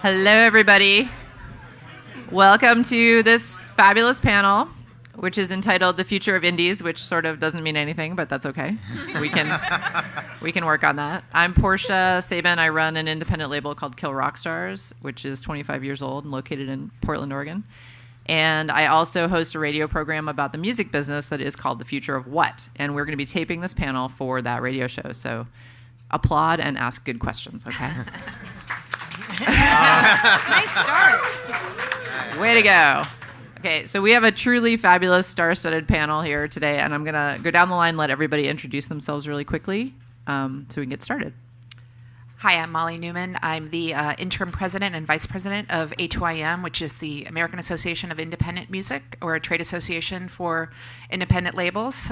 Hello, everybody. Welcome to this fabulous panel, which is entitled "The Future of Indies," which sort of doesn't mean anything, but that's okay. We can work on that. I'm Portia Sabin. I run an independent label called Kill Rock Stars, which is 25 years old and located in Portland, Oregon. And I also host a radio program about the music business that is called The Future of What. And we're going to be taping this panel for that radio show. So applaud and ask good questions, okay? Nice start. Way to go. Okay, so we have a truly fabulous star-studded panel here today, and I'm going to go down the line and let everybody introduce themselves really quickly so we can get started. Hi, I'm Molly Neuman. I'm the interim president and vice president of A2IM, which is the American Association of Independent Music, or a trade association for independent labels.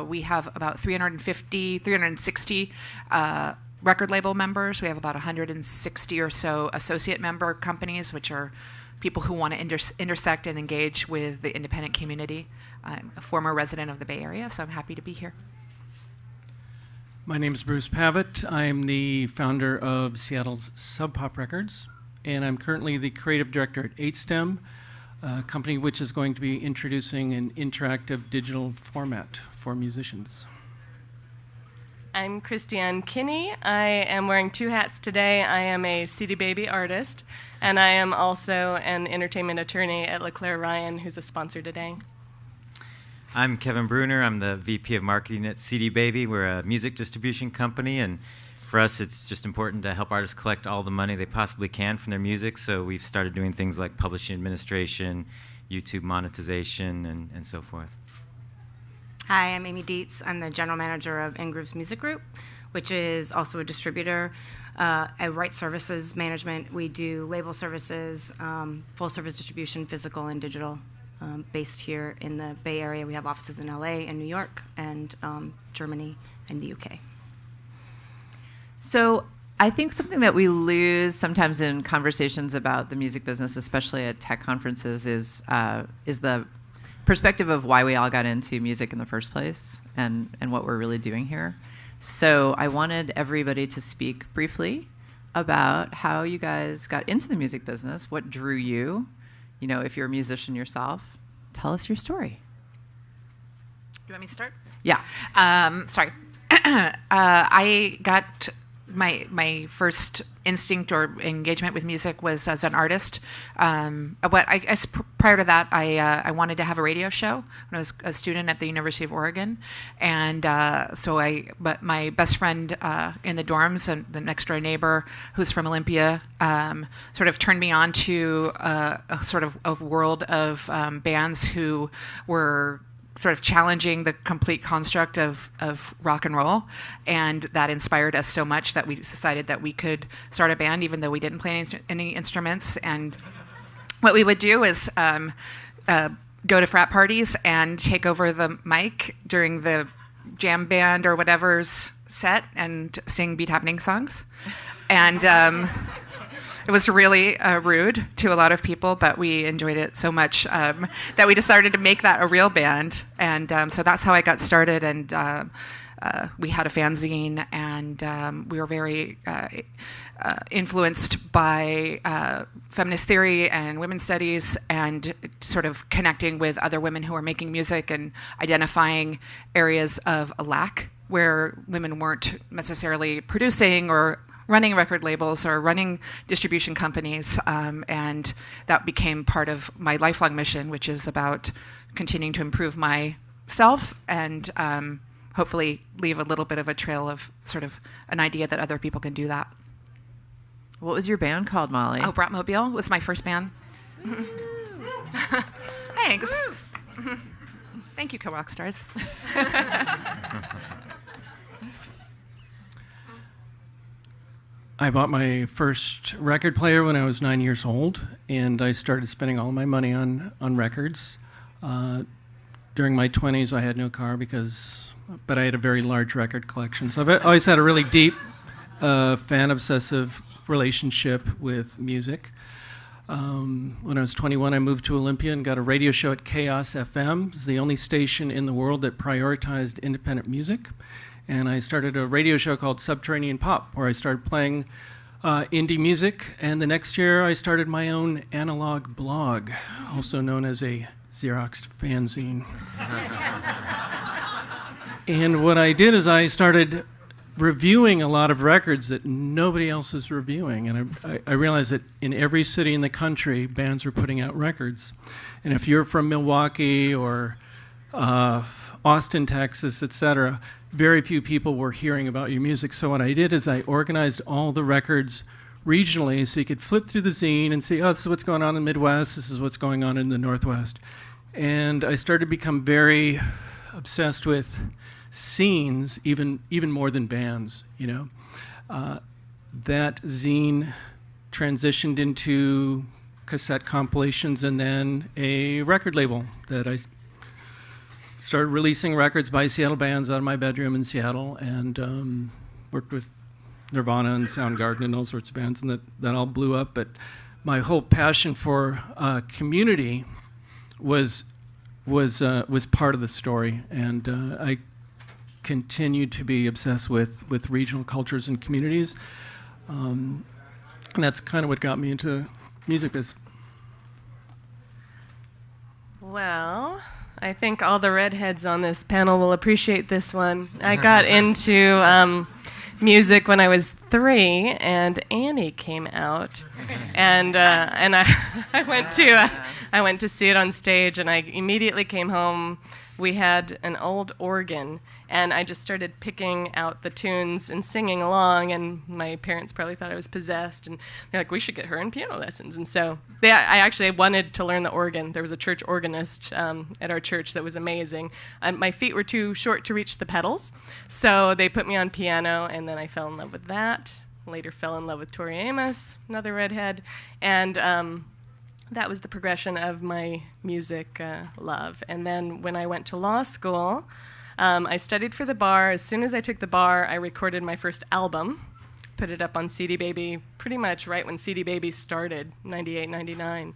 We have about 360 record label members. We have about 160 or so associate member companies, which are people who want to intersect and engage with the independent community. I'm a former resident of the Bay Area, so I'm happy to be here. My name is Bruce Pavitt. I'm the founder of Seattle's Sub Pop Records, and I'm currently the creative director at 8STEM, a company which is going to be introducing an interactive digital format for musicians. I'm Christiane Kinney. I am wearing two hats today. I am a CD Baby artist, and I am also an entertainment attorney at LeClairRyan, who's a sponsor today. I'm Kevin Breuner. I'm the VP of Marketing at CD Baby. We're a music distribution company, and for us it's just important to help artists collect all the money they possibly can from their music, so we've started doing things like publishing administration, YouTube monetization, and so forth. Hi, I'm Amy Dietz. I'm the general manager of INgrooves Music Group, which is also a distributor. At Right Services Management, we do label services, full service distribution, physical and digital, based here in the Bay Area. We have offices in LA and New York and Germany and the UK. So I think something that we lose sometimes in conversations about the music business, especially at tech conferences, is the perspective of why we all got into music in the first place and what we're really doing here. So I wanted everybody to speak briefly about how you guys got into the music business, what drew you. You know, if you're a musician yourself, tell us your story. You want me to start? Yeah. Sorry. I got my first instinct or engagement with music was as an artist. But I guess prior to that, I wanted to have a radio show when I was a student at the University of Oregon, and but my best friend in the dorms and the next door neighbor, who's from Olympia, sort of turned me on to a sort of a world of bands who were sort of challenging the complete construct of rock and roll, and that inspired us so much that we decided that we could start a band even though we didn't play any instruments. And what we would do is go to frat parties and take over the mic during the jam band or whatever's set and sing Beat Happening songs. And it was really rude to a lot of people, but we enjoyed it so much that we decided to make that a real band. And so that's how I got started. And we had a fanzine, and we were very influenced by feminist theory and women's studies, and sort of connecting with other women who were making music and identifying areas of a lack where women weren't necessarily producing or running record labels or running distribution companies, and that became part of my lifelong mission, which is about continuing to improve myself and hopefully leave a little bit of a trail of sort of an idea that other people can do that. What was your band called, Molly? Oh, Bratmobile was my first band. Thanks. Thank you, co-rock stars. I bought my first record player when I was 9 years old, and I started spending all my money on records. During my 20s, I had no car but I had a very large record collection. So I've always had a really deep, fan-obsessive relationship with music. When I was 21, I moved to Olympia and got a radio show at Chaos FM. It was the only station in the world that prioritized independent music. And I started a radio show called Subterranean Pop, where I started playing indie music, and the next year I started my own analog blog, also known as a Xeroxed fanzine. And what I did is I started reviewing a lot of records that nobody else is reviewing, and I realized that in every city in the country, bands were putting out records. And if you're from Milwaukee or Austin, Texas, etc., very few people were hearing about your music. So what I did is I organized all the records regionally so you could flip through the zine and see, oh, this is what's going on in the Midwest, this is what's going on in the Northwest. And I started to become very obsessed with scenes, even more than bands, you know. That zine transitioned into cassette compilations and then a record label that I started releasing records by Seattle bands out of my bedroom in Seattle, and worked with Nirvana and Soundgarden and all sorts of bands, and that all blew up. But my whole passion for community was part of the story, and I continued to be obsessed with regional cultures and communities, and that's kind of what got me into music business. Well, I think all the redheads on this panel will appreciate this one. I got into music when I was 3, and Annie came out, and I went to see it on stage, and I immediately came home. We had an old organ, and I just started picking out the tunes and singing along, and my parents probably thought I was possessed, and they're like, we should get her in piano lessons. And so I actually wanted to learn the organ. There was a church organist at our church that was amazing. My feet were too short to reach the pedals, so they put me on piano, and then I fell in love with that. Later fell in love with Tori Amos, another redhead, and that was the progression of my music love. And then when I went to law school, I studied for the bar. As soon as I took the bar, I recorded my first album, put it up on CD Baby pretty much right when CD Baby started, 98, 99,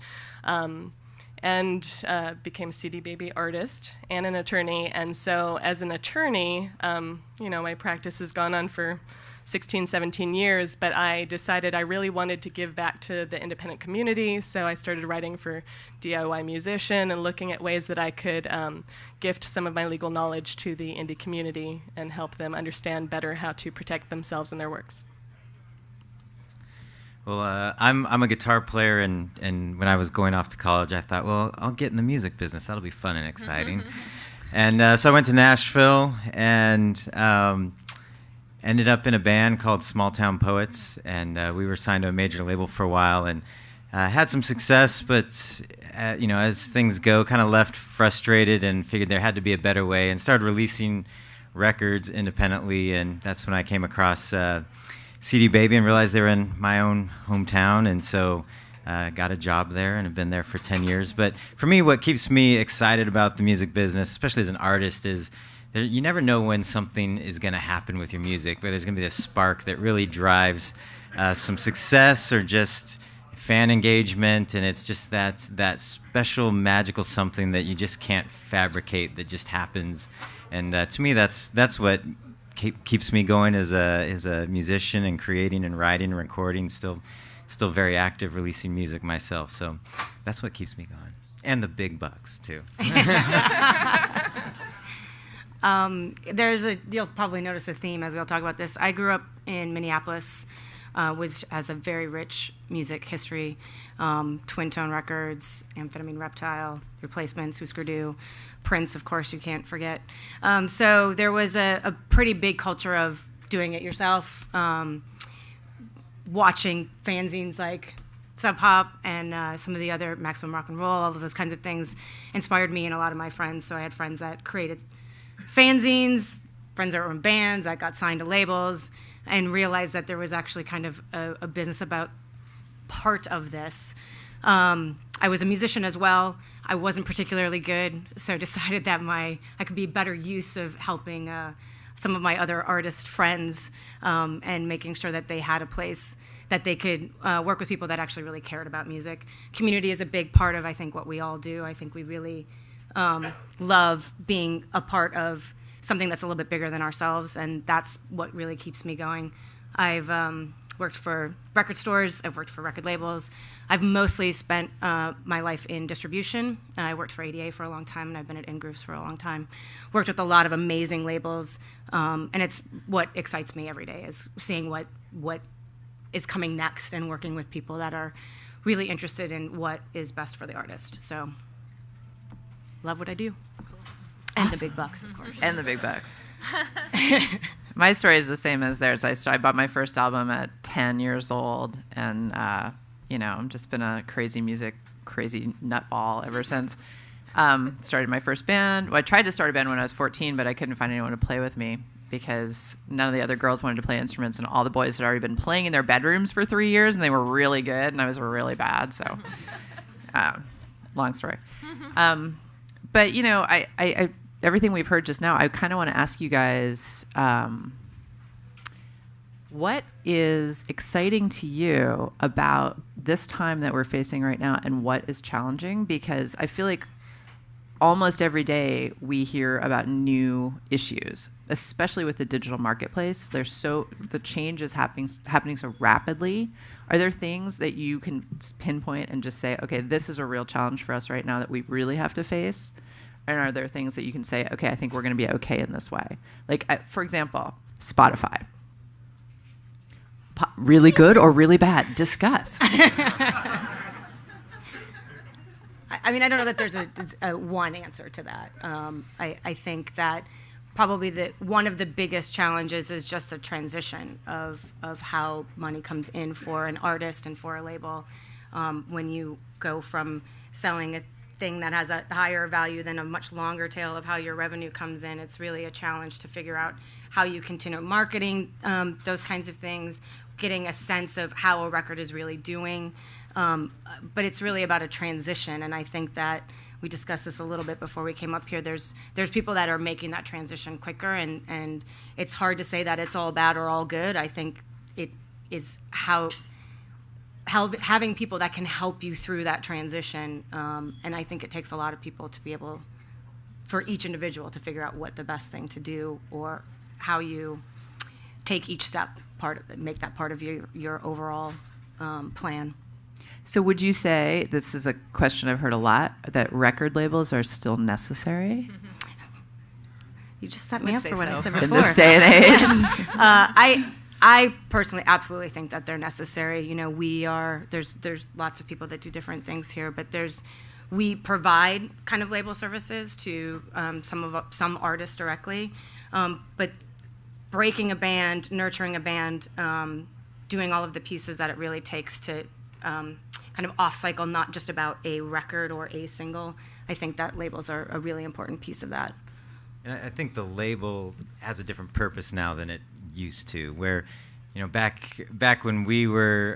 and became a CD Baby artist and an attorney. And so as an attorney, my practice has gone on for 16, 17 years, but I decided I really wanted to give back to the independent community, so I started writing for DIY Musician and looking at ways that I could gift some of my legal knowledge to the indie community and help them understand better how to protect themselves and their works. Well, I'm a guitar player, and when I was going off to college, I thought, well, I'll get in the music business. That'll be fun and exciting. And so I went to Nashville and ended up in a band called Small Town Poets, and we were signed to a major label for a while, and had some success, but as things go, kind of left frustrated and figured there had to be a better way, and started releasing records independently, and that's when I came across CD Baby and realized they were in my own hometown, and so got a job there and have been there for 10 years. But for me, what keeps me excited about the music business, especially as an artist, is you never know when something is going to happen with your music, where there's going to be this spark that really drives some success or just fan engagement, and it's just that special magical something that you just can't fabricate, that just happens. And to me, that's what keeps me going as a musician, and creating and writing and recording, still very active, releasing music myself. So that's what keeps me going, and the big bucks too. You'll probably notice a theme as we'll talk about this. I grew up in Minneapolis, which has a very rich music history. Twin Tone Records, Amphetamine Reptile, Replacements, Husker Du, Prince, of course, you can't forget. So there was a pretty big culture of doing it yourself, watching fanzines like Sub Pop and some of the other Maximum Rock and Roll, all of those kinds of things inspired me and a lot of my friends. So I had friends that created fanzines, friends that were in bands, that got signed to labels, and realized that there was actually kind of a business about part of this. I was a musician as well. I wasn't particularly good, so decided that I could be better use of helping some of my other artist friends and making sure that they had a place that they could work with people that actually really cared about music. Community is a big part of, I think, what we all do. I think we really love being a part of something that's a little bit bigger than ourselves, and that's what really keeps me going. I've worked for record stores. I've worked for record labels. I've mostly spent my life in distribution. I worked for ADA for a long time, and I've been at INgrooves for a long time. Worked with a lot of amazing labels, and it's what excites me every day is seeing what is coming next and working with people that are really interested in what is best for the artist. So, love what I do. And the big bucks, of course. And the big bucks. My story is the same as theirs. I bought my first album at 10 years old, and I've just been a crazy nutball ever since. Started my first band. Well, I tried to start a band when I was 14, but I couldn't find anyone to play with me because none of the other girls wanted to play instruments, and all the boys had already been playing in their bedrooms for 3 years, and they were really good, and I was really bad. So, long story. But I everything we've heard just now, I kind of want to ask you guys, what is exciting to you about this time that we're facing right now, and what is challenging? Because I feel like almost every day we hear about new issues, especially with the digital marketplace. The change is happening so rapidly. Are there things that you can pinpoint and just say, okay, this is a real challenge for us right now that we really have to face? And are there things that you can say, okay, I think we're going to be okay in this way? Like, for example, Spotify. Really good or really bad? Discuss. I mean, I don't know that there's a one answer to that. I think that probably one of the biggest challenges is just the transition of how money comes in for an artist and for a label. When you go from selling a thing that has a higher value than a much longer tail of how your revenue comes in, it's really a challenge to figure out how you continue marketing those kinds of things, getting a sense of how a record is really doing. But it's really about a transition, and I think that we discussed this a little bit before we came up here. There's people that are making that transition quicker, and it's hard to say that it's all bad or all good. I think it is how having people that can help you through that transition, and I think it takes a lot of people to be able, for each individual, to figure out what the best thing to do or how you take each step, make that part of your overall plan. So would you say, this is a question I've heard a lot, that record labels are still necessary? You just set me up for what I said before. In this day and age? I personally absolutely think that they're necessary. There's lots of people that do different things here, but we provide kind of label services to some artists directly, but breaking a band, nurturing a band, doing all of the pieces that it really takes to kind of off-cycle, not just about a record or a single. I think that labels are a really important piece of that. And I think the label has a different purpose now than it used to, where back when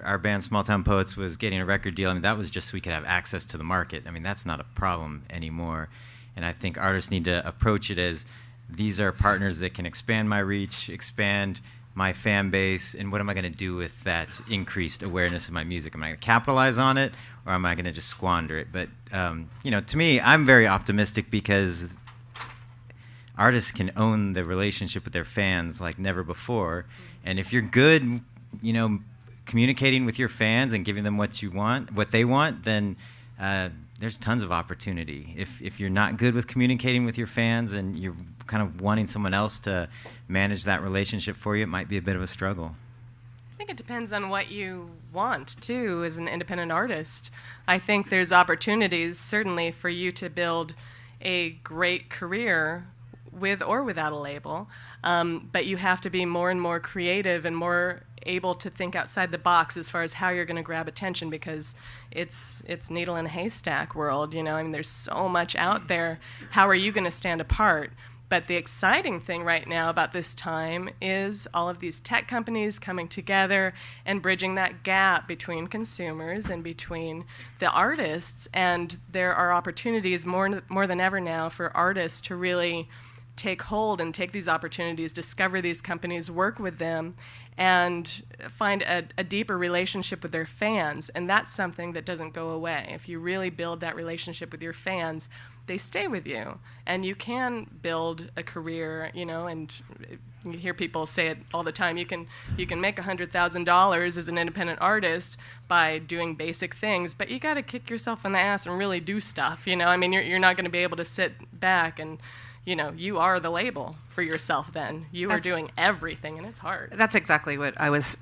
our band Small Town Poets was getting a record deal, I mean, that was just so we could have access to the market. I mean, that's not a problem anymore. And I think artists need to approach it as, these are partners that can expand my reach, expand my fan base, and what am I going to do with that increased awareness of my music? Am I going to capitalize on it, or am I going to just squander it? But to me, I'm very optimistic because artists can own the relationship with their fans like never before. And if you're good, communicating with your fans and giving them what they want, then there's tons of opportunity. If you're not good with communicating with your fans and you're kind of wanting someone else to manage that relationship for you, it might be a bit of a struggle. I think it depends on what you want, too, as an independent artist. I think there's opportunities, certainly, for you to build a great career with or without a label, but you have to be more and more creative and more able to think outside the box as far as how you're going to grab attention, because it's needle in a haystack world. I mean, there's so much out there. How are you going to stand apart? But the exciting thing right now about this time is all of these tech companies coming together and bridging that gap between consumers and between the artists. And there are opportunities more than ever now for artists to really take hold and take these opportunities, discover these companies, work with them, and find a deeper relationship with their fans. And that's something that doesn't go away. If you really build that relationship with your fans, they stay with you. And you can build a career, and you hear people say it all the time. You can make $100,000 as an independent artist by doing basic things, but you got to kick yourself in the ass and really do stuff. I mean, you're not going to be able to sit back and, you are the label for yourself then. You are doing everything, and it's hard. That's exactly what I was,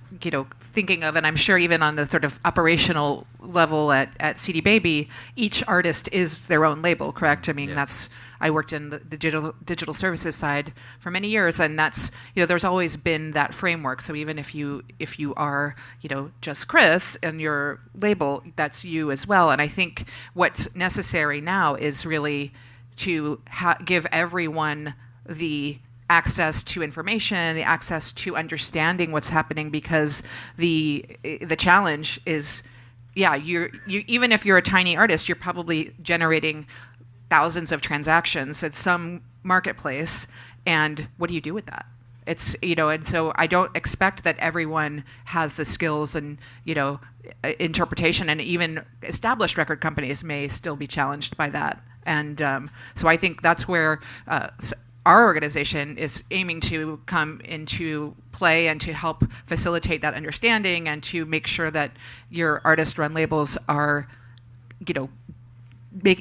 thinking of, and I'm sure even on the sort of operational level at CD Baby, each artist is their own label, correct? I mean, Yes. I worked in the digital services side for many years, and that's, there's always been that framework. So even if you are, just Chris and your label, that's you as well. And I think what's necessary now is really to give everyone the access to information, the access to understanding what's happening, because the challenge is, you even if you're a tiny artist, you're probably generating thousands of transactions at some marketplace, and what do you do with that? It's, and so I don't expect that everyone has the skills and, interpretation, and even established record companies may still be challenged by that. And so I think that's where our organization is aiming to come into play and to help facilitate that understanding and to make sure that your artist-run labels are,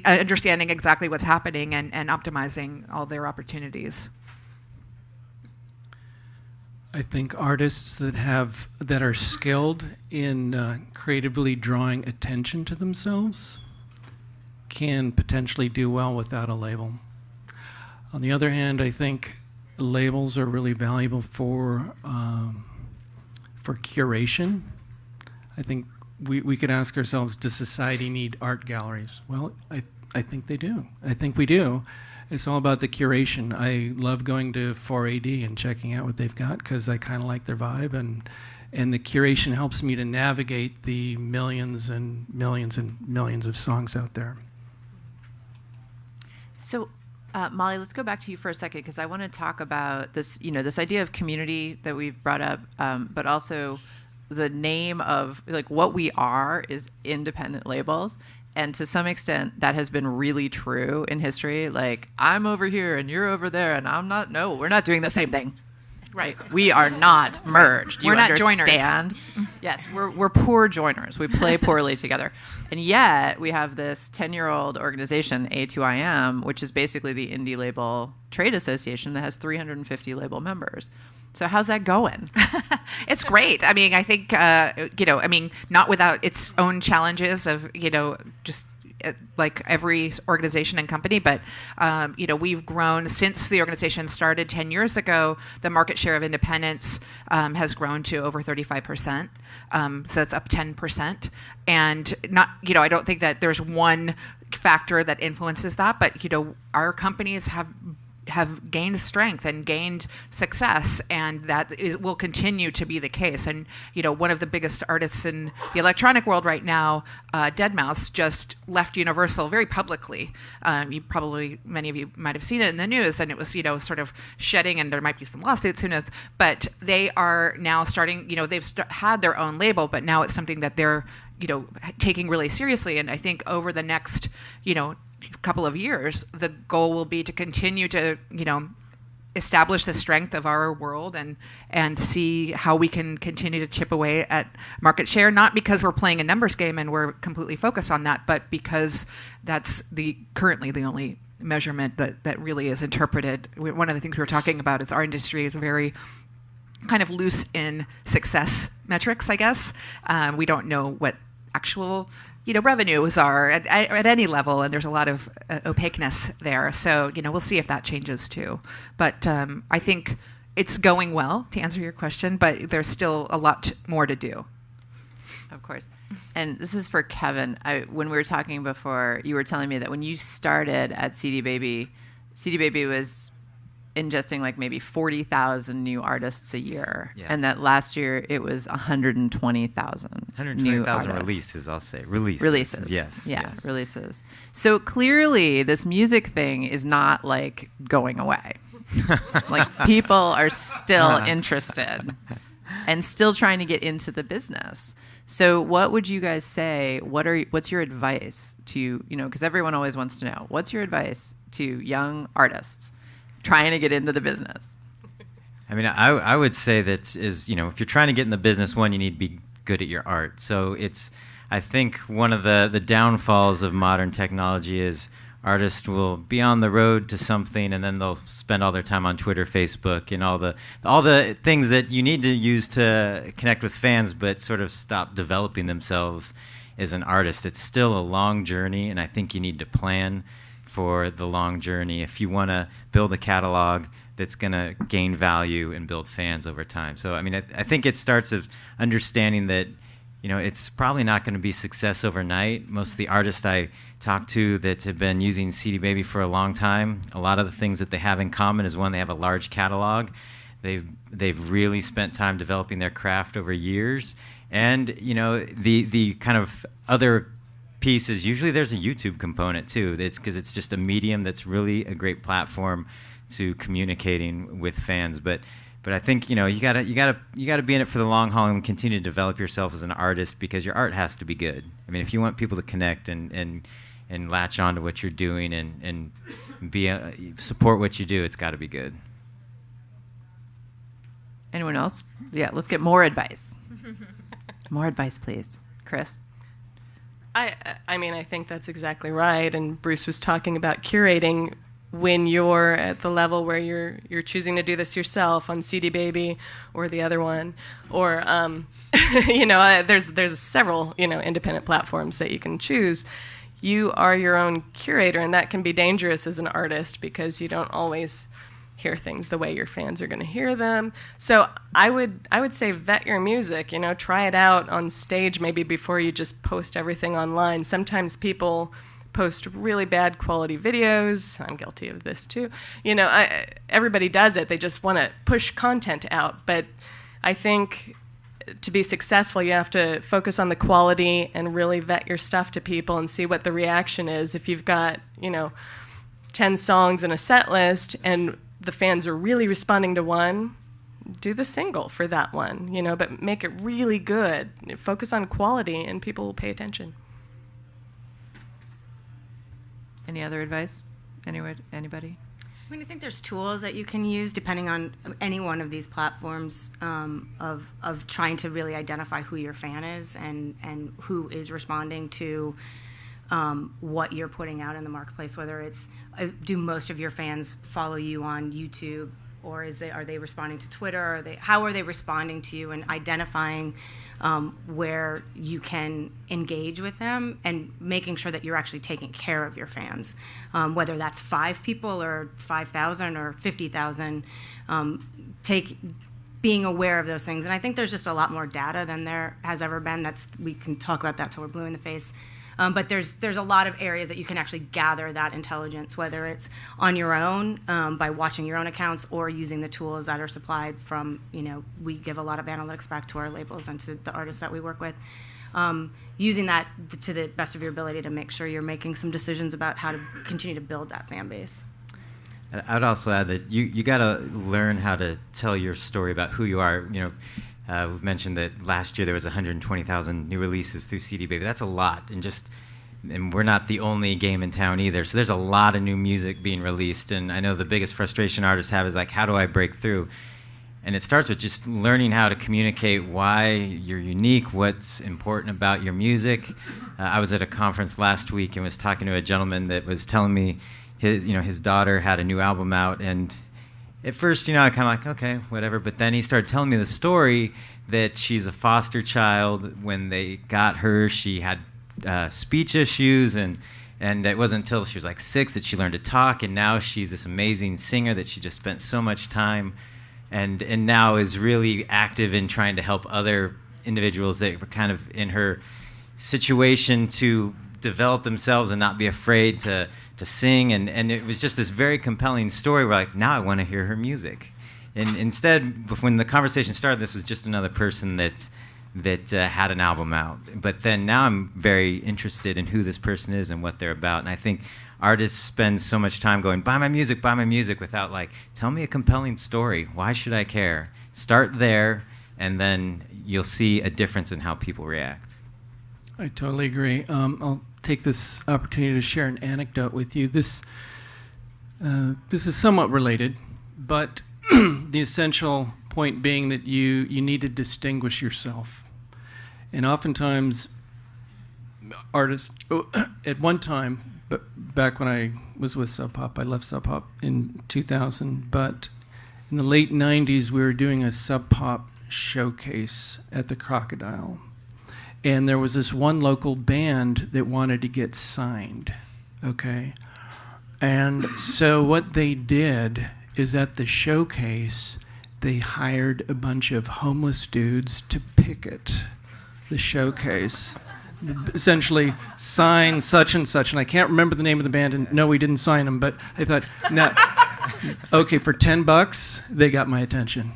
understanding exactly what's happening and optimizing all their opportunities. I think artists that are skilled in creatively drawing attention to themselves can potentially do well without a label. On the other hand, I think labels are really valuable for curation. I think we could ask ourselves, does society need art galleries? Well, I think they do. I think we do. It's all about the curation. I love going to 4AD and checking out what they've got because I kind of like their vibe, and the curation helps me to navigate the millions and millions and millions of songs out there. So, Molly, let's go back to you for a second because I want to talk about this, this idea of community that we've brought up, but also the name of, what we are is independent labels. And to some extent, that has been really true in history. I'm over here and you're over there, and I'm not. No, we're not doing the same thing. Right. We are not merged. We're not understand? joiners. Yes, we're poor joiners. We play poorly together. And yet we have this 10-year-old organization, A2IM, which is basically the indie label trade association that has 350 label members. So how's that going? It's great. I mean, I think, not without its own challenges of, just like every organization and company, but we've grown since the organization started 10 years ago. The market share of independents has grown to over 35%. So that's up 10%. And I don't think that there's one factor that influences that, but our companies have gained strength and gained success, and that will continue to be the case. And one of the biggest artists in the electronic world right now, Deadmau5, just left Universal very publicly. Many of you might have seen it in the news, and it was sort of shedding, and there might be some lawsuits, who knows. But they are now starting. They've had their own label, but now it's something that they're taking really seriously. And I think over the next couple of years, the goal will be to continue to, establish the strength of our world and see how we can continue to chip away at market share, not because we're playing a numbers game and we're completely focused on that, but because that's currently the only measurement that really is interpreted. One of the things we were talking about is our industry is very kind of loose in success metrics, I guess. We don't know what actual revenues are at any level, and there's a lot of opaqueness there. So, we'll see if that changes too. But I think it's going well, to answer your question, but there's still a lot more to do. Of course. And this is for Kevin. When we were talking before, you were telling me that when you started at CD Baby was ingesting maybe 40,000 new artists a year. Yeah. And that last year it was 120,000 120,000 releases, I'll say. Releases. Yes. Yeah, yes. Releases. So clearly this music thing is not going away. Like, people are still interested and still trying to get into the business. So what would you guys say? What's your advice to, because everyone always wants to know, what's your advice to young artists trying to get into the business? I mean, I would say that if you're trying to get in the business, one, you need to be good at your art. So I think one of the downfalls of modern technology is artists will be on the road to something, and then they'll spend all their time on Twitter, Facebook, and all the things that you need to use to connect with fans, but sort of stop developing themselves as an artist. It's still a long journey, and I think you need to plan for the long journey if you want to build a catalog that's going to gain value and build fans over time. So, I mean, I think it starts with understanding that it's probably not going to be success overnight. Most of the artists I talk to that have been using CD Baby for a long time, a lot of the things that they have in common is, one, they have a large catalog. They've really spent time developing their craft over years. And, the kind of other piece is usually there's a YouTube component too. It's because it's just a medium that's really a great platform to communicating with fans. But I think you gotta be in it for the long haul and continue to develop yourself as an artist, because your art has to be good. I mean, if you want people to connect and latch on to what you're doing and support what you do, it's got to be good. Anyone else? Yeah, let's get more advice. More advice, please, Chris. I mean, I think that's exactly right. And Bruce was talking about curating. When you're at the level where you're choosing to do this yourself on CD Baby or the other one, or there's several independent platforms that you can choose. You are your own curator, and that can be dangerous as an artist because you don't always hear things the way your fans are going to hear them. So I would say vet your music. Try it out on stage maybe before you just post everything online. Sometimes people post really bad quality videos. I'm guilty of this too. Everybody does it. They just want to push content out. But I think to be successful, you have to focus on the quality and really vet your stuff to people and see what the reaction is. If you've got, 10 songs in a set list and the fans are really responding to one, do the single for that one, but make it really good. Focus on quality and people will pay attention. Any other advice? Anybody? I mean, I think there's tools that you can use depending on any one of these platforms of trying to really identify who your fan is and who is responding to what you're putting out in the marketplace. Whether it's do most of your fans follow you on YouTube, or are they responding to Twitter? How are they responding to you, and identifying where you can engage with them and making sure that you're actually taking care of your fans, whether that's 5 people or 5,000 or 50,000. Being aware of those things, and I think there's just a lot more data than there has ever been. We can talk about that till we're blue in the face. But there's a lot of areas that you can actually gather that intelligence, whether it's on your own by watching your own accounts or using the tools that are supplied from, we give a lot of analytics back to our labels and to the artists that we work with. Using that to the best of your ability to make sure you're making some decisions about how to continue to build that fan base. I'd also add that you got to learn how to tell your story about who you are. We've mentioned that last year there was 120,000 new releases through CD Baby. That's a lot, and we're not the only game in town either. So there's a lot of new music being released, and I know the biggest frustration artists have is like, how do I break through? And it starts with just learning how to communicate why you're unique, what's important about your music. I was at a conference last week and was talking to a gentleman that was telling me his daughter had a new album out, and at first, I kind of like, okay, whatever. But then he started telling me the story that she's a foster child. When they got her, she had speech issues, and it wasn't until she was like 6 that she learned to talk. And now she's this amazing singer that she just spent so much time, and now is really active in trying to help other individuals that were kind of in her situation to develop themselves and not be afraid to sing, and it was just this very compelling story where, like, now I want to hear her music. And instead, when the conversation started, this was just another person that had an album out. But then now I'm very interested in who this person is and what they're about. And I think artists spend so much time going, buy my music, without like, tell me a compelling story. Why should I care? Start there, and then you'll see a difference in how people react. I totally agree. I'll take this opportunity to share an anecdote with you. This is somewhat related, but the essential point being that you need to distinguish yourself. And oftentimes, artists, at one time, but back when I was with Sub Pop, I left Sub Pop in 2000, but in the late 90s, we were doing a Sub Pop showcase at the Crocodile. And there was this one local band that wanted to get signed, okay? And so what they did is at the showcase, they hired a bunch of homeless dudes to picket the showcase. Essentially, sign such and such. And I can't remember the name of the band, and no, we didn't sign them, but I thought, no, okay, for $10, they got my attention.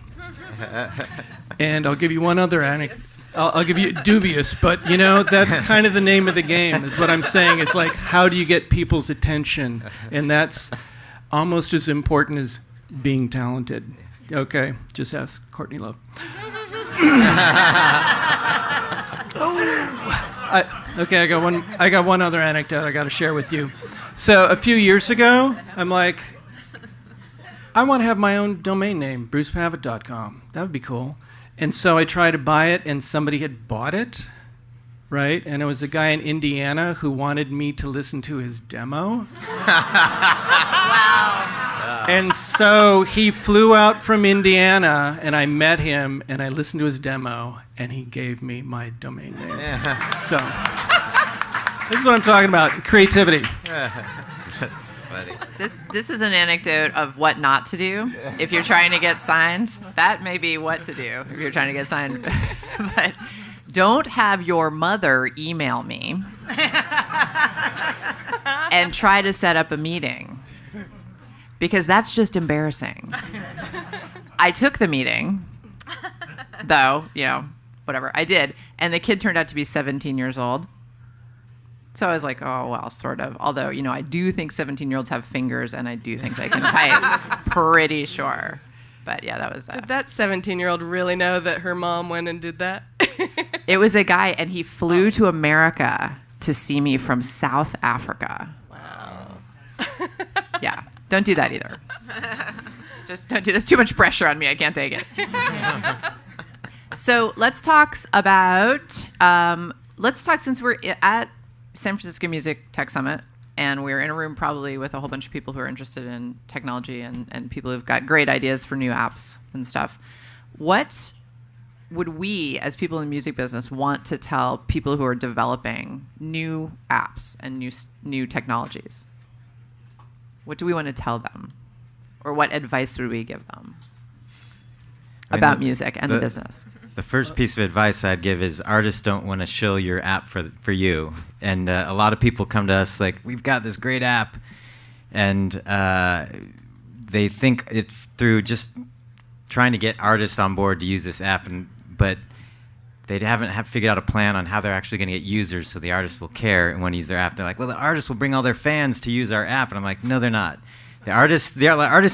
And I'll give you one other anecdote. I'll give you dubious, but you know, that's kind of the name of the game, is what I'm saying. It's like, how do you get people's attention? And that's almost as important as being talented. Okay, just ask Courtney Love. I got one other anecdote I got to share with you. So a few years ago, I'm like, I want to have my own domain name, brucepavitt.com. That would be cool. And so I tried to buy it, and somebody had bought it, right? And it was a guy in Indiana who wanted me to listen to his demo. Wow. And so he flew out from Indiana, and I met him, and I listened to his demo, and he gave me my domain name. Yeah. So this is what I'm talking about, creativity. That's funny. This is an anecdote of what not to do if you're trying to get signed. That may be what to do if you're trying to get signed. But don't have your mother email me and try to set up a meeting, because that's just embarrassing. I took the meeting, though, you know, whatever. I did. And the kid turned out to be 17 years old. So I was like, oh, well, sort of. Although, you know, I do think 17-year-olds have fingers, and I do think they can type. Pretty sure. But, yeah, that was... Did that 17-year-old really know that her mom went and did that? It was a guy, and he flew to America to see me from South Africa. Wow. Yeah. Don't do that either. Just don't do this. Too much pressure on me. I can't take it. So let's talk about... since we're at San Francisco Music Tech Summit, and we're in a room probably with a whole bunch of people who are interested in technology and people who've got great ideas for new apps and stuff. What would we, as people in the music business, want to tell people who are developing new apps and new technologies? What do we want to tell them? Or what advice would we give them about music and the business? The first piece of advice I'd give is artists don't want to show your app for you. And a lot of people come to us like, we've got this great app. And they think it through just trying to get artists on board to use this app. But they haven't figured out a plan on how they're actually going to get users so the artists will care and want to use their app. They're like, well, the artists will bring all their fans to use our app. And I'm like, no, they're not. The artists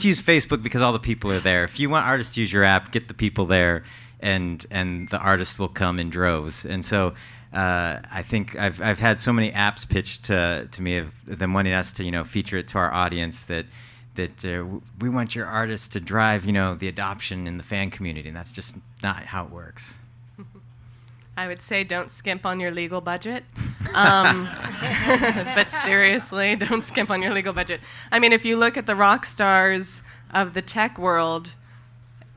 use Facebook because all the people are there. If you want artists to use your app, get the people there. And the artists will come in droves. And so I think I've had so many apps pitched to me of them wanting us to, you know, feature it to our audience that we want your artists to drive, you know, the adoption in the fan community, and that's just not how it works. I would say don't skimp on your legal budget. But seriously, don't skimp on your legal budget. I mean, if you look at the rock stars of the tech world,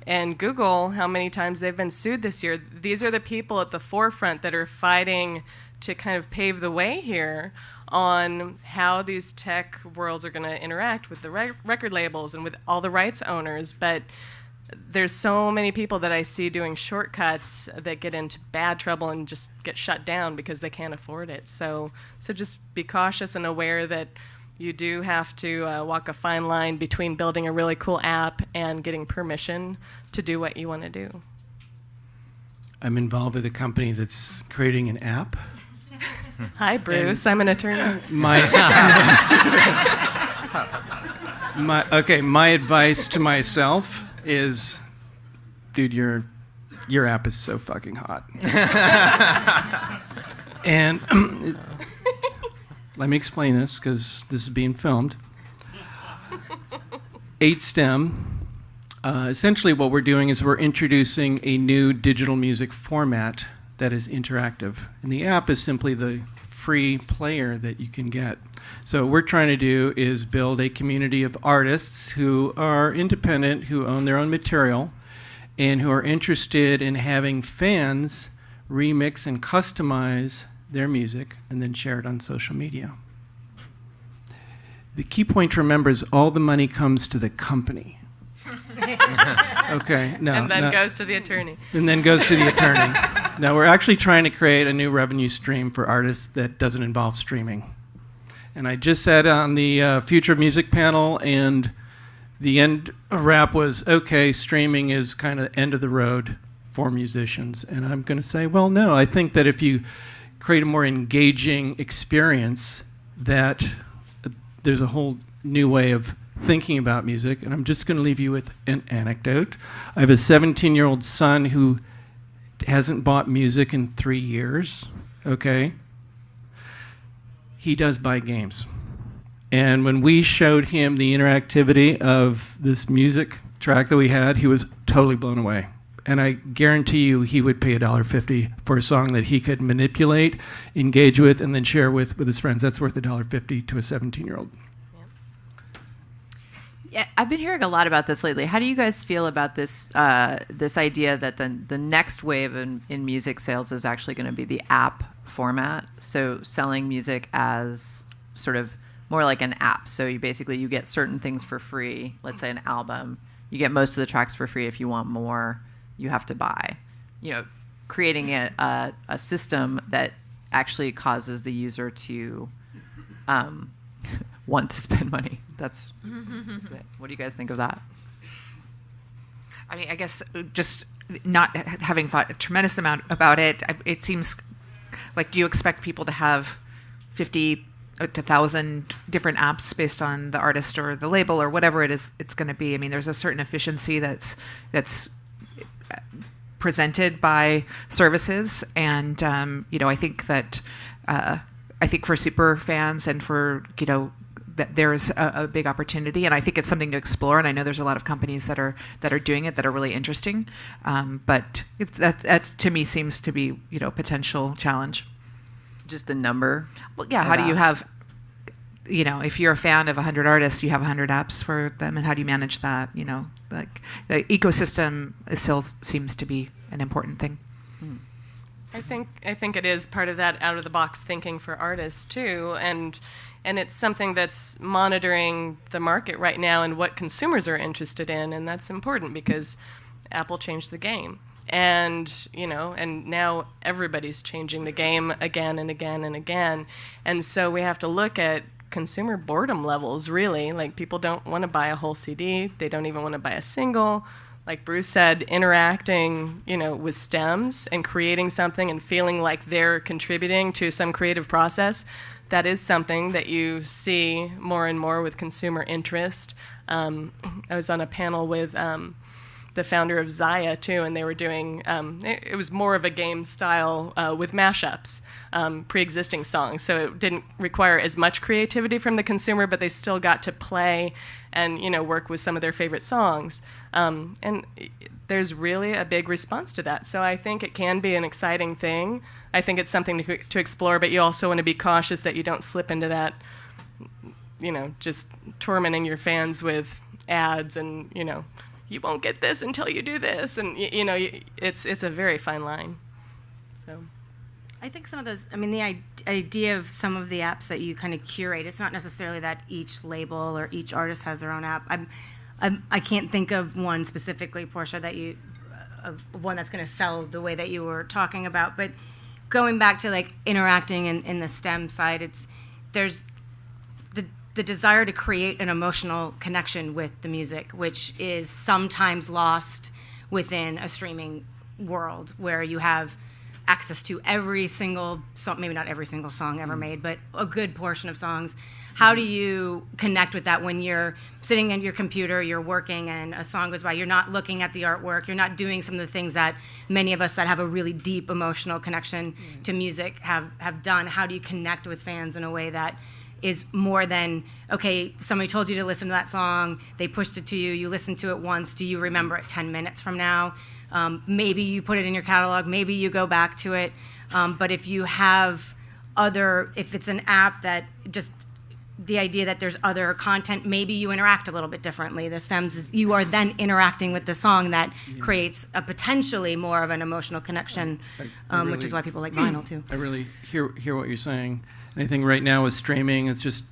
and Google, how many times they've been sued this year. These are the people at the forefront that are fighting to kind of pave the way here on how these tech worlds are going to interact with the record labels and with all the rights owners. But there's so many people that I see doing shortcuts that get into bad trouble and just get shut down because they can't afford it. So just be cautious and aware that you do have to walk a fine line between building a really cool app and getting permission to do what you want to do. I'm involved with a company that's creating an app. Hi, Bruce. I'm an attorney. My advice to myself is, dude, your app is so fucking hot. And let me explain this, because this is being filmed. 8STEM, essentially what we're doing is we're introducing a new digital music format that is interactive. And the app is simply the free player that you can get. So what we're trying to do is build a community of artists who are independent, who own their own material, and who are interested in having fans remix and customize their music and then share it on social media. The key point to remember is all the money comes to the company. Okay, no. And then goes to the attorney. And then goes to the attorney. Now, we're actually trying to create a new revenue stream for artists that doesn't involve streaming. And I just said on the Future of Music panel, and the end wrap was, okay, streaming is kind of the end of the road for musicians. And I'm going to say, well, no. I think that if you create a more engaging experience, that there's a whole new way of thinking about music. And I'm just going to leave you with an anecdote. I have a 17-year-old son who hasn't bought music in 3 years, okay? He does buy games. And when we showed him the interactivity of this music track that we had, he was totally blown away. And I guarantee you he would pay $1.50 for a song that he could manipulate, engage with, and then share with his friends. That's worth $1.50 to a 17-year-old. Yeah, I've been hearing a lot about this lately. How do you guys feel about this this idea that the next wave in music sales is actually going to be the app format? So selling music as sort of more like an app. So you get certain things for free. Let's say an album. You get most of the tracks for free. If you want more, you have to buy. You know, creating a system that actually causes the user to want to spend money. That's what do you guys think of that? I mean, I guess just not having thought a tremendous amount about it, it seems like, do you expect people to have 50 to 1,000 different apps based on the artist or the label or whatever it is it's going to be? I mean, there's a certain efficiency that's presented by services, and I think that I think for super fans and for that there's a big opportunity, and I think it's something to explore. And I know there's a lot of companies that are doing it that are really interesting, but that to me seems to be potential challenge. Just the number. Well, yeah. How do you have, if you're a fan of 100 artists, you have 100 apps for them, and how do you manage that? Like the ecosystem still seems to be an important thing. I think it is part of that out of the box thinking for artists too, and it's something that's monitoring the market right now and what consumers are interested in, and that's important because Apple changed the game, and and now everybody's changing the game again and again and again, and so we have to look at consumer boredom levels. Really, like, people don't want to buy a whole CD, they don't even want to buy a single. Like Bruce said, interacting, with stems and creating something and feeling like they're contributing to some creative process, that is something that you see more and more with consumer interest. I was on a panel with the founder of Zaya, too, and they were doing, it was more of a game style with mashups, pre-existing songs. So it didn't require as much creativity from the consumer, but they still got to play and, work with some of their favorite songs. And there's really a big response to that. So I think it can be an exciting thing. I think it's something to explore, but you also want to be cautious that you don't slip into that, just tormenting your fans with ads and, you won't get this until you do this, and it's a very fine line. So, I think some of those. I mean, the idea of some of the apps that you kind of curate. It's not necessarily that each label or each artist has their own app. I can't think of one specifically, Portia, that one that's going to sell the way that you were talking about. But going back to like interacting in the STEM side, there's the desire to create an emotional connection with the music, which is sometimes lost within a streaming world where you have access to every single song, maybe not every single song ever made, but a good portion of songs. How do you connect with that when you're sitting at your computer, you're working, and a song goes by? You're not looking at the artwork. You're not doing some of the things that many of us that have a really deep emotional connection to music have done. How do you connect with fans in a way that is more than, okay, somebody told you to listen to that song, they pushed it to you, you listened to it once, do you remember it 10 minutes from now? Maybe you put it in your catalog, maybe you go back to it, but if you have if it's an app that just, the idea that there's other content, maybe you interact a little bit differently. The stems is you are then interacting with the song that creates a potentially more of an emotional connection, which is why people like vinyl too. I really hear what you're saying. And I think right now with streaming, it's just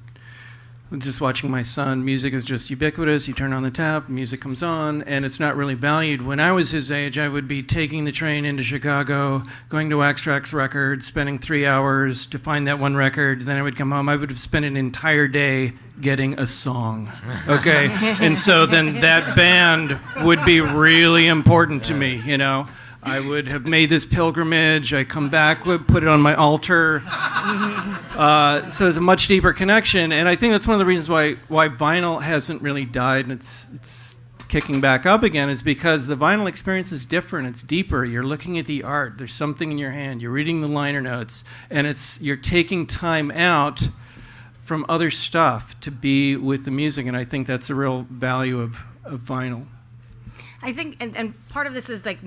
watching my son, music is just ubiquitous. You turn on the tap, music comes on, and it's not really valued. When I was his age, I would be taking the train into Chicago, going to Wax Records, spending 3 hours to find that one record. Then I would come home. I would have spent an entire day getting a song, okay? And so then that band would be really important to me, you know? I would have made this pilgrimage. I come back, would put it on my altar. So it's a much deeper connection, and I think that's one of the reasons why vinyl hasn't really died and it's kicking back up again, is because the vinyl experience is different. It's deeper. You're looking at the art. There's something in your hand. You're reading the liner notes, and you're taking time out from other stuff to be with the music, and I think that's a real value of vinyl. I think, and part of this is like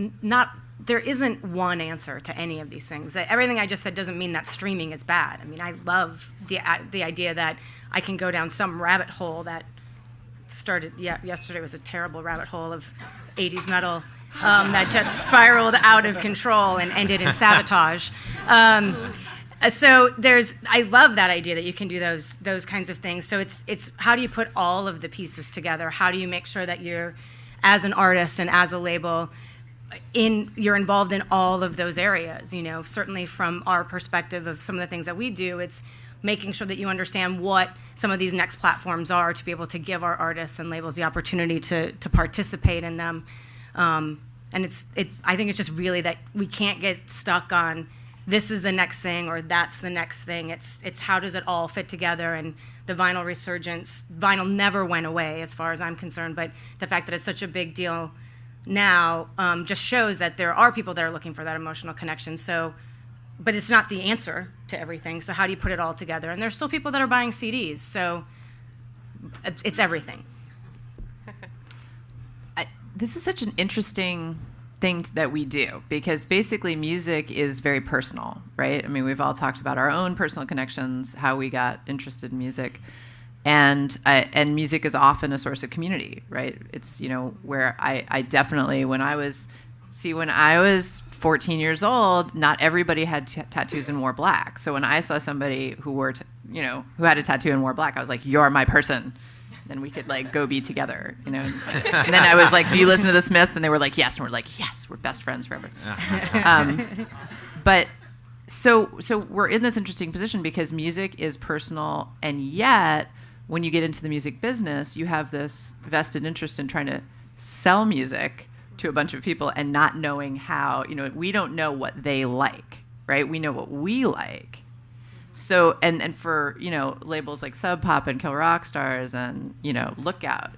there isn't one answer to any of these things. Everything I just said doesn't mean that streaming is bad. I mean, I love the idea that I can go down some rabbit hole that started, yesterday was a terrible rabbit hole of 80s metal that just spiraled out of control and ended in sabotage. So I love that idea that you can do those kinds of things. So it's how do you put all of the pieces together? How do you make sure that you're, as an artist and as a label, you're involved in all of those areas? You know, certainly from our perspective of some of the things that we do, it's making sure that you understand what some of these next platforms are to be able to give our artists and labels the opportunity to participate in them. And I think it's just really that we can't get stuck on this is the next thing or that's the next thing. It's how does it all fit together? And the vinyl resurgence, vinyl never went away as far as I'm concerned, but the fact that it's such a big deal now just shows that there are people that are looking for that emotional connection. So, but it's not the answer to everything. So how do you put it all together? And there's still people that are buying CDs. So it's everything. This is such an interesting thing that we do, because basically music is very personal, right? I mean, we've all talked about our own personal connections, how we got interested in music. And music is often a source of community, right? It's, you know, where I definitely, when I was 14 years old, not everybody had tattoos and wore black. So when I saw somebody who who had a tattoo and wore black, I was like, you're my person. Then we could like go be together, you know? And then I was like, do you listen to the Smiths? And they were like, yes. And we're like, yes, we're best friends forever. But so we're in this interesting position because music is personal, and yet when you get into the music business, you have this vested interest in trying to sell music to a bunch of people and not knowing how, you know, we don't know what they like, right? We know what we like. So, and for, you know, labels like Sub Pop and Kill Rock Stars and, you know, Lookout,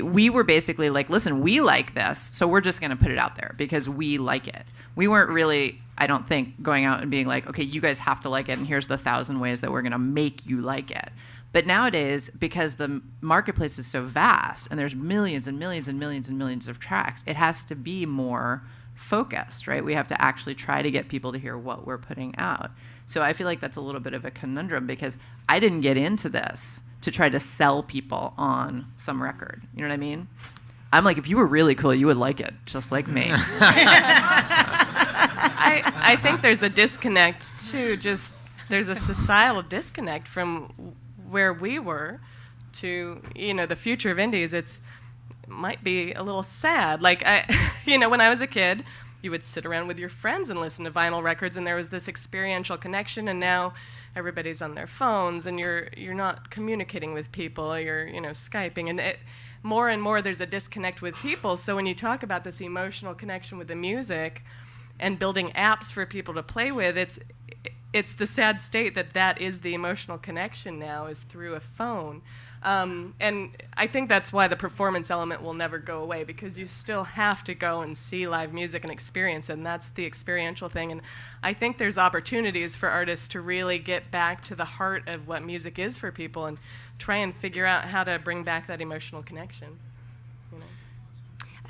we were basically like, listen, we like this, so we're just going to put it out there because we like it. We weren't really, I don't think, going out and being like, okay, you guys have to like it, and here's the 1,000 ways that we're going to make you like it. But nowadays, because the marketplace is so vast and there's millions and millions and millions and millions of tracks, it has to be more focused, right? We have to actually try to get people to hear what we're putting out. So I feel like that's a little bit of a conundrum because I didn't get into this to try to sell people on some record. You know what I mean? I'm like, if you were really cool, you would like it, just like me. I think there's a disconnect, too. Just there's a societal disconnect from where we were to, you know, the future of indies. It might be a little sad. Like, when I was a kid, you would sit around with your friends and listen to vinyl records, and there was this experiential connection, and now everybody's on their phones, and you're not communicating with people, you're, you know, Skyping, and more and more there's a disconnect with people. So when you talk about this emotional connection with the music, and building apps for people to play with, it's the sad state that is the emotional connection now, is through a phone. And I think that's why the performance element will never go away, because you still have to go and see live music and experience, and that's the experiential thing. And I think there's opportunities for artists to really get back to the heart of what music is for people and try and figure out how to bring back that emotional connection. You know?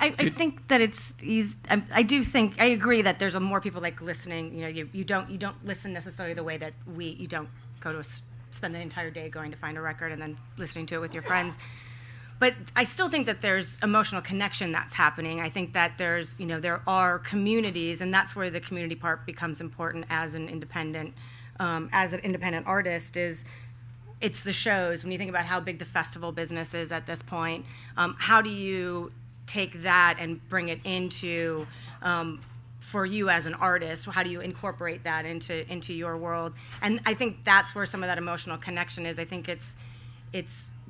I think that I agree that there's more people like listening. You know, you don't listen necessarily the way that you don't go to spend the entire day going to find a record and then listening to it with your friends. But I still think that there's emotional connection that's happening. I think that there are communities, and that's where the community part becomes important as an independent artist. It's the shows. When you think about how big the festival business is at this point, how do you take that and bring it into, for you as an artist, how do you incorporate that into your world? And I think that's where some of that emotional connection is. I think it's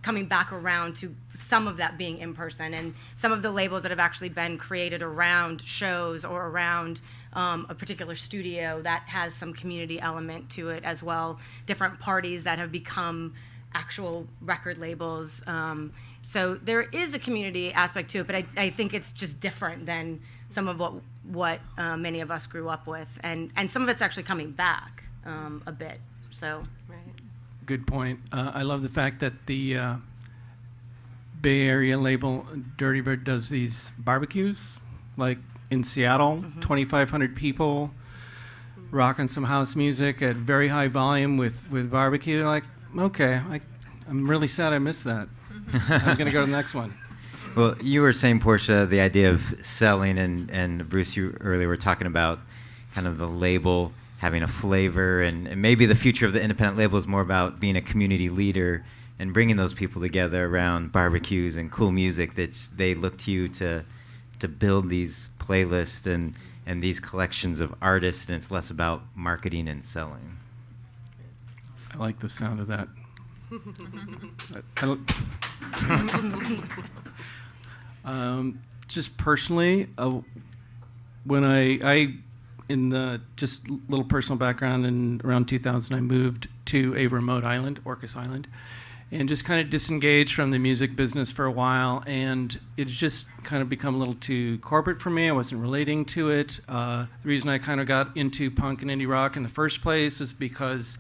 coming back around to some of that being in person, and some of the labels that have actually been created around shows or around a particular studio that has some community element to it as well. Different parties that have become actual record labels. So there is a community aspect to it, but I think it's just different than some of what many of us grew up with, and some of it's actually coming back a bit. So. Right. Good point. I love the fact that the Bay Area label Dirty Bird does these barbecues, like in Seattle, 2,500 people rocking some house music at very high volume with barbecue. Like, okay, I'm really sad I missed that. I'm going to go to the next one. Well, you were saying, Portia, the idea of selling, and Bruce, you earlier were talking about kind of the label having a flavor, and maybe the future of the independent label is more about being a community leader and bringing those people together around barbecues and cool music that they look to you to build these playlists and these collections of artists, and it's less about marketing and selling. I like the sound of that. Just personally, when I in the just little personal background, in around 2000, I moved to a remote island, Orcas Island, and just kind of disengaged from the music business for a while, and it's just kind of become a little too corporate for me. I wasn't relating to it. The reason I kind of got into punk and indie rock in the first place was because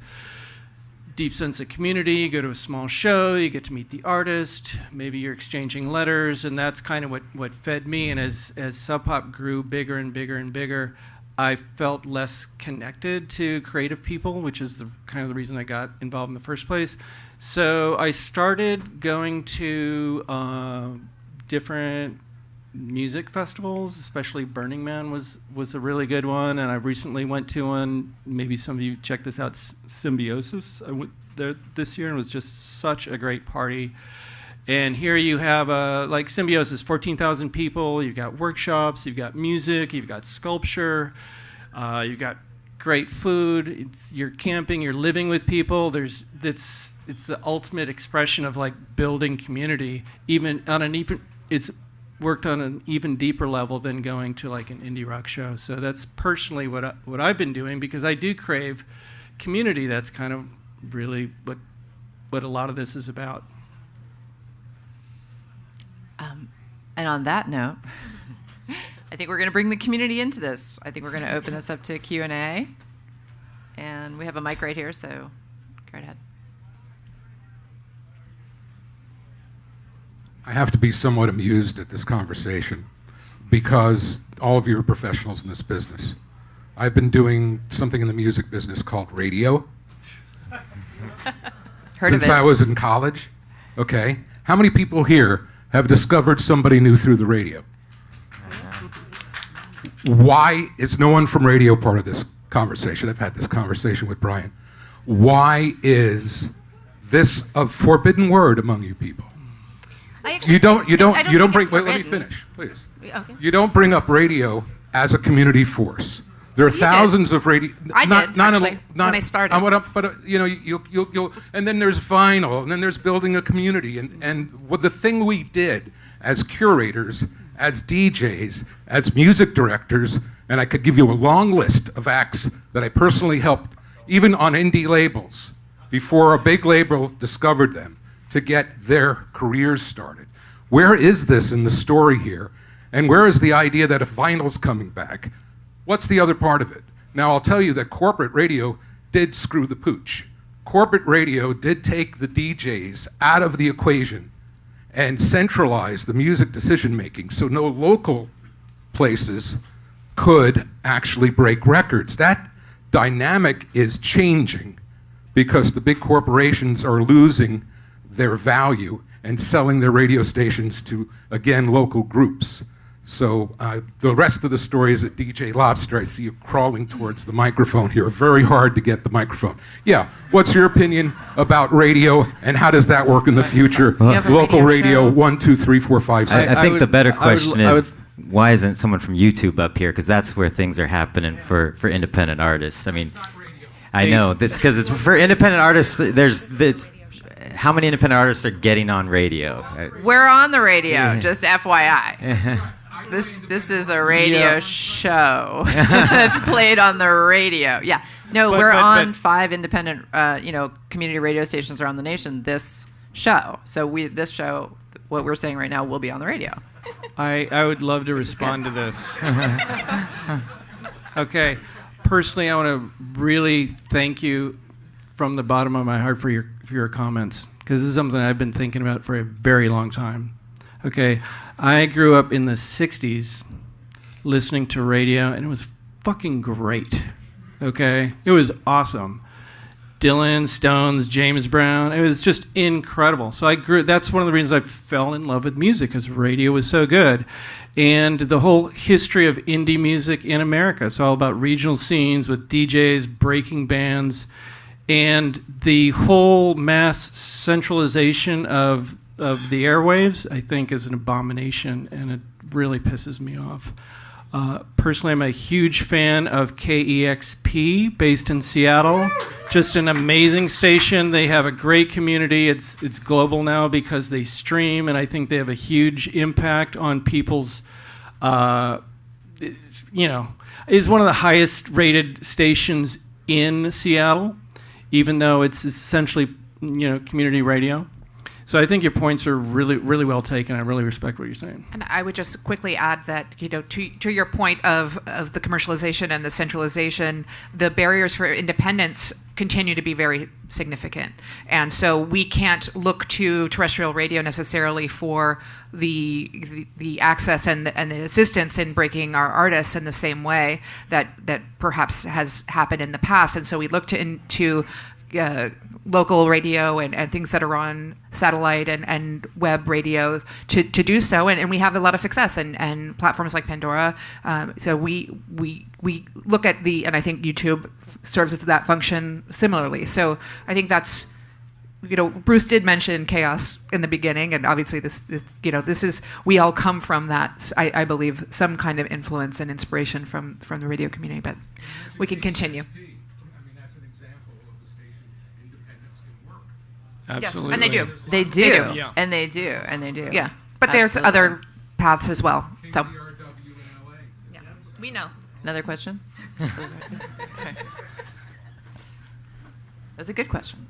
deep sense of community. You go to a small show, you get to meet the artist, maybe you're exchanging letters, and that's kind of what fed me. And as Sub Pop grew bigger and bigger and bigger, I felt less connected to creative people, which is kind of the reason I got involved in the first place. So I started going to different music festivals, especially Burning Man was a really good one, and I recently went to one. Maybe some of you check this out, Symbiosis. I went there this year, and it was just such a great party. And here you have like Symbiosis, 14,000 people. You've got workshops, you've got music, you've got sculpture, you've got great food. You're camping, you're living with people. It's the ultimate expression of like building community. It's worked on an even deeper level than going to like an indie rock show. So that's personally what I've been doing, because I do crave community. That's kind of really what a lot of this is about. And on that note, I think we're going to bring the community into this. I think we're going to open this up to Q&A. And we have a mic right here, so go right ahead. I have to be somewhat amused at this conversation because all of you are professionals in this business. I've been doing something in the music business called radio since I was in college. Okay. How many people here have discovered somebody new through the radio? Why is no one from radio part of this conversation? I've had this conversation with Brian. Why is this a forbidden word among you people? You don't bring. Wait, let me finish, please. Okay. You don't bring up radio as a community force. There are thousands of radio. I did actually when I started. But you'll and then there's vinyl, and then there's building a community, and what the thing we did as curators, as DJs, as music directors, And I could give you a long list of acts that I personally helped, even on indie labels, before a big label discovered them, to get their careers started. Where is this in the story here? And where is the idea that if vinyl's coming back, what's the other part of it? Now, I'll tell you that corporate radio did screw the pooch. Corporate radio did take the DJs out of the equation and centralize the music decision-making, so no local places could actually break records. That dynamic is changing because the big corporations are losing their value and selling their radio stations to, again, local groups. So the rest of the story is at DJ Lobster. I see you crawling towards the microphone here. Very hard to get the microphone. Yeah, what's your opinion about radio, and how does that work in the future? Local radio, 1, 2, 3, 4, 5, 6. I think the better question is, why isn't someone from YouTube up here? Because that's where things are happening for independent artists. I mean, I know that's because it's for independent artists. How many independent artists are getting on radio? We're on the radio, just FYI. This is a radio show that's played on the radio. Yeah, no, we're on 5 independent, community radio stations around the nation. This show, this show, what we're saying right now, will be on the radio. I would love to respond to this. Okay, personally, I want to really thank you from the bottom of my heart for your comments, because this is something I've been thinking about for a very long time. Okay, I grew up in the 60s listening to radio, and it was fucking great. Okay, it was awesome. Dylan, Stones, James Brown, it was just incredible. So that's one of the reasons I fell in love with music, because radio was so good. And the whole history of indie music in America, it's all about regional scenes with DJs, breaking bands, and the whole mass centralization of the airwaves, I think, is an abomination, and it really pisses me off. Personally, I'm a huge fan of KEXP, based in Seattle. Just an amazing station. They have a great community. It's global now because they stream, and I think they have a huge impact on people's, is one of the highest rated stations in Seattle, even though it's essentially, community radio. So I think your points are really, really well taken. I really respect what you're saying. And I would just quickly add that, to your point of the commercialization and the centralization, the barriers for independence continue to be very significant. And so we can't look to terrestrial radio necessarily for the access and the assistance in breaking our artists in the same way that perhaps has happened in the past. And so we look into local radio and things that are on satellite and web radio to do so, and we have a lot of success and platforms like Pandora. So we look at and I think YouTube serves that function similarly. So I think that's, Bruce did mention chaos in the beginning, and obviously this is we all come from that. I believe some kind of influence and inspiration from the radio community, but we can continue. Absolutely. Yes, and they do. They do. Yeah. And they do. And they do. Yeah. But Absolutely. There's other paths as well. So. Yeah. We know. Another question? Okay. That's a good question.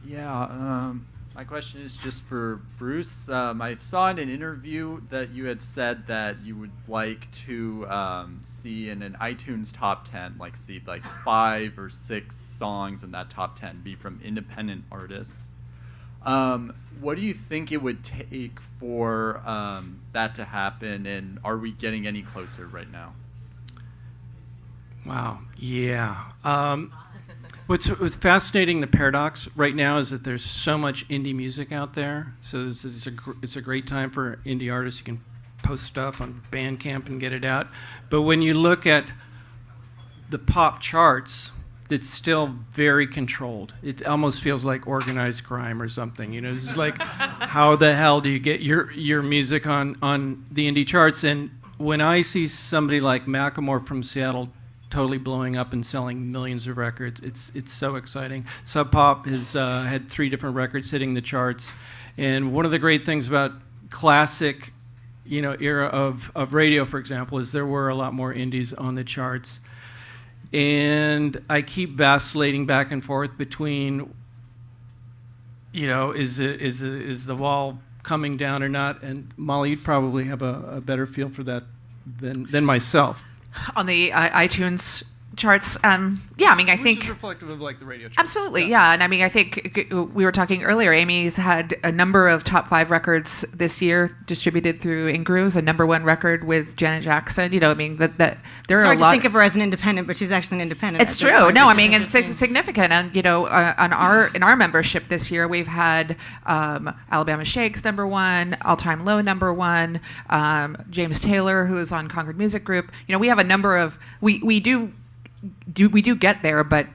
Yeah. My question is just for Bruce. I saw in an interview that you had said that you would like to see in an iTunes top 10, see 5 or 6 songs in that top 10 be from independent artists. What do you think it would take for that to happen, and are we getting any closer right now? Wow. Yeah. What's fascinating, the paradox right now, is that there's so much indie music out there. So it's a great time for indie artists. You can post stuff on Bandcamp and get it out. But when you look at the pop charts, it's still very controlled. It almost feels like organized crime or something. It's like, how the hell do you get your music on the indie charts? And when I see somebody like Macklemore from Seattle totally blowing up and selling millions of records, it's so exciting. Sub Pop has had 3 different records hitting the charts, and one of the great things about classic era of radio, for example, is there were a lot more indies on the charts. And I keep vacillating back and forth between, is the wall coming down or not? And Molly, you'd probably have a better feel for that than myself. On the iTunes charts, I think it's reflective of like the radio charts. Absolutely, yeah. And I think we were talking earlier. Amy's had a number of top 5 records this year distributed through INgrooves, a number 1 record with Janet Jackson. That there are a lot. It's hard to think of her as an independent, but she's actually an independent. It's true. No, it's significant. And in our membership this year, we've had Alabama Shakes #1, All Time Low #1, James Taylor, who is on Concord Music Group. We have a number of we do get there, but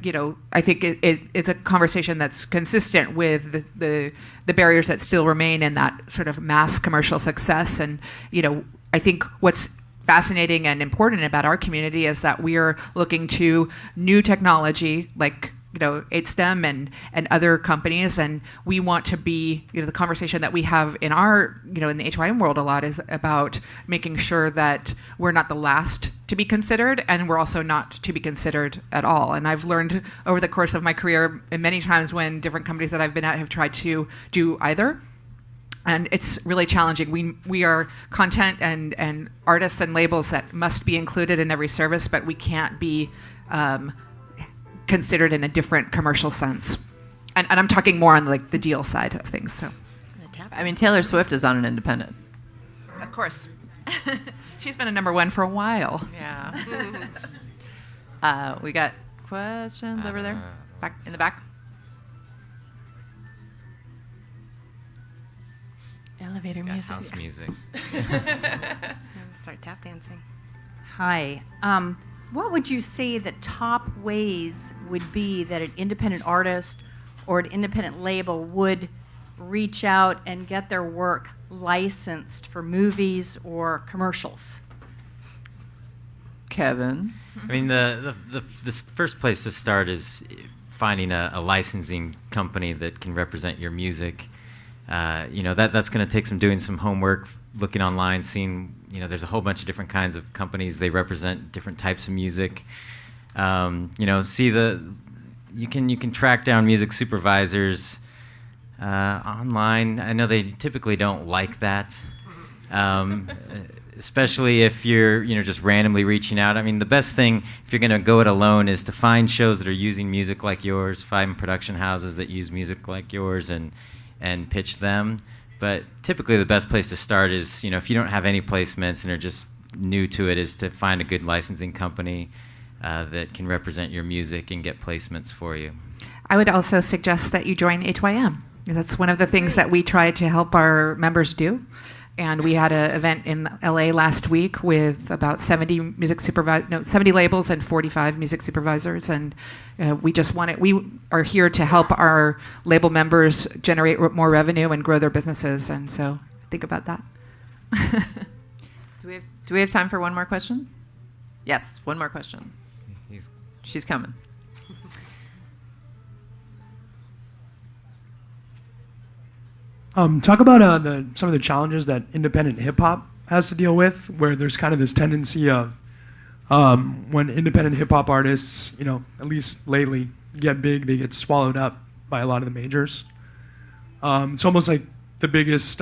I think it's a conversation that's consistent with the barriers that still remain in that sort of mass commercial success. And I think what's fascinating and important about our community is that we are looking to new technology like 8STEM and other companies, and we want to be, the conversation that we have in our, in the HYM world a lot is about making sure that we're not the last to be considered, and we're also not to be considered at all. And I've learned over the course of my career, many times when different companies that I've been at have tried to do either, and it's really challenging. We are content and artists and labels that must be included in every service, but we can't be considered in a different commercial sense. And I'm talking more on the deal side of things. So, Taylor Swift is on an independent. Of course. She's been a #1 for a while. Yeah. We got questions over there? Back in the back? Elevator music. House music. Start tap dancing. Hi. What would you say the top ways would be that an independent artist or an independent label would reach out and get their work licensed for movies or commercials? Kevin? The first place to start is finding a licensing company that can represent your music. That's going to take doing some homework, looking online, seeing, there's a whole bunch of different kinds of companies. They represent different types of music. You can track down music supervisors online. I know they typically don't like that, especially if you're just randomly reaching out. The best thing if you're going to go it alone is to find shows that are using music like yours, find production houses that use music like yours, and pitch them. But typically the best place to start is, if you don't have any placements and are just new to it, is to find a good licensing company that can represent your music and get placements for you. I would also suggest that you join HYM. That's one of the things that we try to help our members do. And we had an event in LA last week with about 70 labels and 45 music supervisors. And we are here to help our label members generate more revenue and grow their businesses. And so think about that. Do we have time for one more question? Yes, one more question. She's coming. Talk about some of the challenges that independent hip-hop has to deal with, where there's kind of this tendency of when independent hip-hop artists, at least lately, get big, they get swallowed up by a lot of the majors. It's almost like the biggest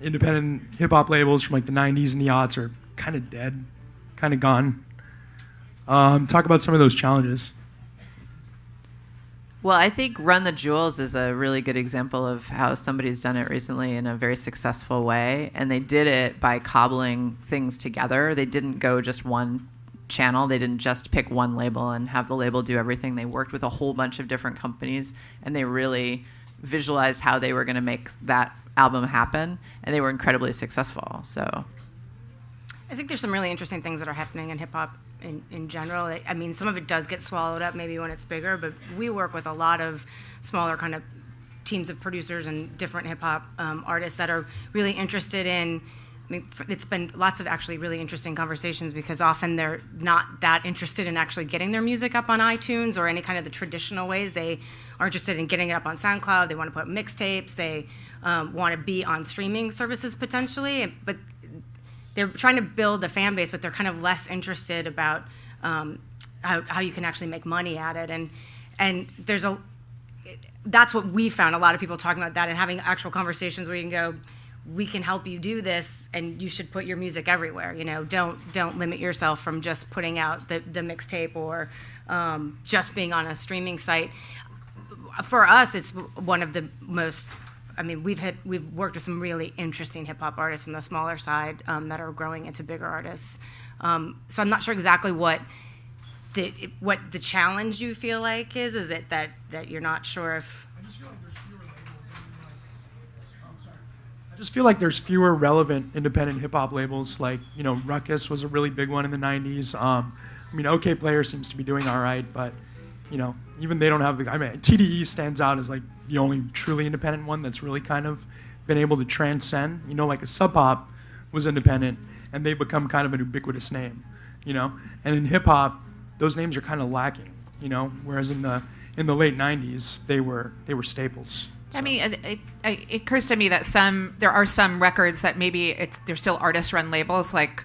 independent hip-hop labels from the 90s and the aughts are kind of dead, kind of gone. Talk about some of those challenges. Well, I think Run the Jewels is a really good example of how somebody's done it recently in a very successful way. And they did it by cobbling things together. They didn't go just one channel. They didn't just pick one label and have the label do everything. They worked with a whole bunch of different companies, and they really visualized how they were going to make that album happen. And they were incredibly successful. So I think there's some really interesting things that are happening in hip-hop in general. Some of it does get swallowed up maybe when it's bigger, but we work with a lot of smaller kind of teams of producers and different hip-hop artists that are really interested in, it's been lots of actually really interesting conversations, because often they're not that interested in actually getting their music up on iTunes or any kind of the traditional ways. They are interested in getting it up on SoundCloud. They want to put mixtapes. They want to be on streaming services potentially, but they're trying to build a fan base, but they're kind of less interested about how you can actually make money at it. And that's what we found, a lot of people talking about that and having actual conversations where you can go, we can help you do this, and you should put your music everywhere. Don't limit yourself from just putting out the mixtape or just being on a streaming site. For us, it's one of the most. I mean, we've worked with some really interesting hip hop artists on the smaller side that are growing into bigger artists. So I'm not sure exactly what the challenge you feel like is. Is it that you're not sure if? I just feel like there's fewer relevant independent hip hop labels. Like, Ruckus was a really big one in the 90s. OK Player seems to be doing all right, but even they don't have TDE stands out as like the only truly independent one that's really kind of been able to transcend. Like a Sub Pop was independent, and they become kind of an ubiquitous name. And in hip hop, those names are kind of lacking. Whereas in the late 90s, they were staples. I mean, it occurs to me that there are some records that maybe they're still artist-run labels. Like,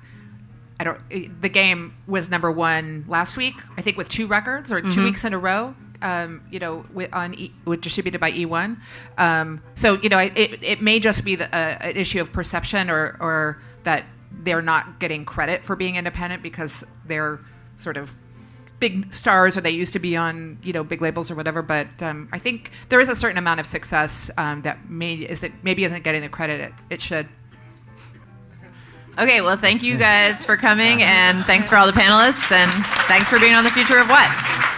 The Game was #1 last week, I think, with 2 records or 2 weeks in a row. With distributed by E1. So it may just be an issue of perception, or that they're not getting credit for being independent because they're sort of big stars, or they used to be on big labels or whatever. But I think there is a certain amount of success that maybe isn't getting the credit it should. Okay, well, thank you guys for coming, and thanks for all the panelists, and thanks for being on The Future of What.